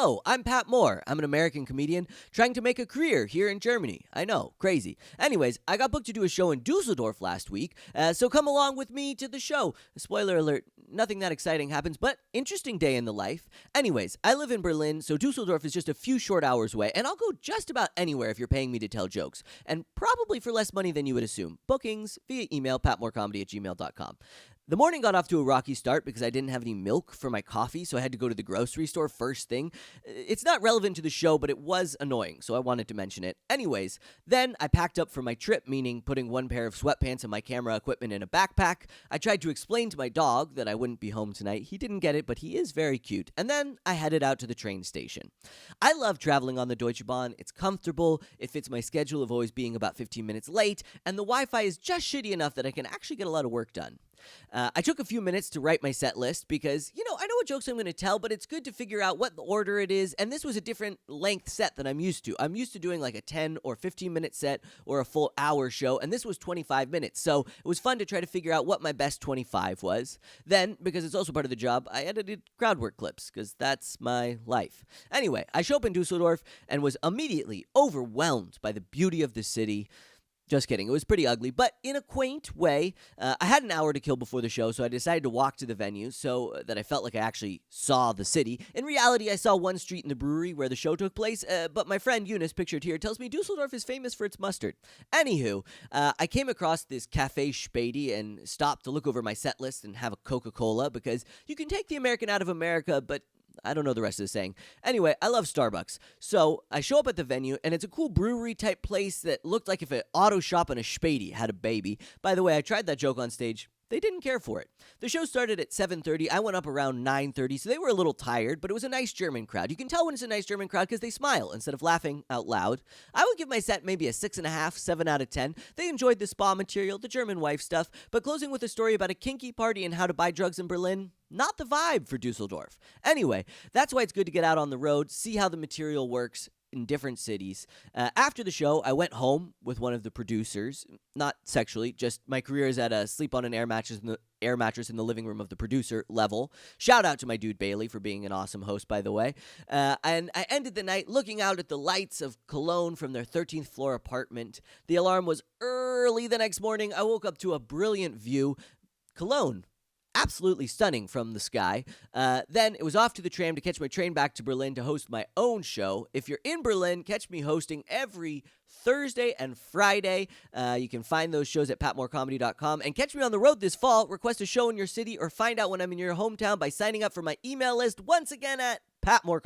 Hello, I'm Pat Moore. I'm an American comedian trying to make a career here in Germany. I know, crazy. Anyways, I got booked to do a show in Dusseldorf last week, so come along with me to the show. Spoiler alert, nothing that exciting happens, but interesting day in the life. Anyways, I live in Berlin, so Dusseldorf is just a few short hours away, and I'll go just about anywhere if you're paying me to tell jokes, and probably for less money than you would assume. Bookings via email, patmorecomedy@gmail.com. The morning got off to a rocky start because I didn't have any milk for my coffee, so I had to go to the grocery store first thing. It's not relevant to the show, but it was annoying, so I wanted to mention it. Anyways, then I packed up for my trip, meaning putting one pair of sweatpants and my camera equipment in a backpack. I tried to explain to my dog that I wouldn't be home tonight. He didn't get it, but he is very cute. And then I headed out to the train station. I love traveling on the Deutsche Bahn. It's comfortable, it fits my schedule of always being about 15 minutes late, and the Wi-Fi is just shitty enough that I can actually get a lot of work done. I took a few minutes to write my set list because, I know what jokes I'm going to tell, but it's good to figure out what the order it is, and this was a different length set than I'm used to. I'm used to doing like a 10 or 15-minute set or a full hour show, and this was 25 minutes, so it was fun to try to figure out what my best 25 was. Then, because it's also part of the job, I edited crowd work clips, because that's my life. Anyway, I show up in Dusseldorf and was immediately overwhelmed by the beauty of the city. Just kidding. It was pretty ugly, but in a quaint way. I had an hour to kill before the show, so I decided to walk to the venue so that I felt like I actually saw the city. In reality, I saw one street in the brewery where the show took place, but my friend Eunice, pictured here, tells me Dusseldorf is famous for its mustard. Anywho, I came across this Cafe Späti and stopped to look over my set list and have a Coca-Cola because you can take the American out of America, but I don't know the rest of the saying. Anyway, I love Starbucks. So I show up at the venue, and it's a cool brewery-type place that looked like if an auto shop and a Späti had a baby. By the way, I tried that joke on stage. They didn't care for it. The show started at 7:30. I went up around 9:30, so they were a little tired, but it was a nice German crowd. You can tell when it's a nice German crowd because they smile instead of laughing out loud. I would give my set maybe a 6.5, 7 out of 10. They enjoyed the spa material, the German wife stuff, but closing with a story about a kinky party and how to buy drugs in Berlin, not the vibe for Dusseldorf. Anyway, that's why it's good to get out on the road, see how the material works in different cities. After the show, I went home with one of the producers, not sexually, just my career is at a sleep on an air mattress in the living room of the producer level. Shout out to my dude Bailey for being an awesome host, by the way. And I ended the night looking out at the lights of Cologne from their 13th floor apartment. The alarm was early the next morning. I woke up to a brilliant view. Cologne, absolutely stunning from the sky. Then it was off to the tram to catch my train back to Berlin to host my own show. If you're in Berlin, catch me hosting every Thursday and Friday. You can find those shows at patmorecomedy.com. And catch me on the road this fall. Request a show in your city or find out when I'm in your hometown by signing up for my email list once again at patmorecomedy.com.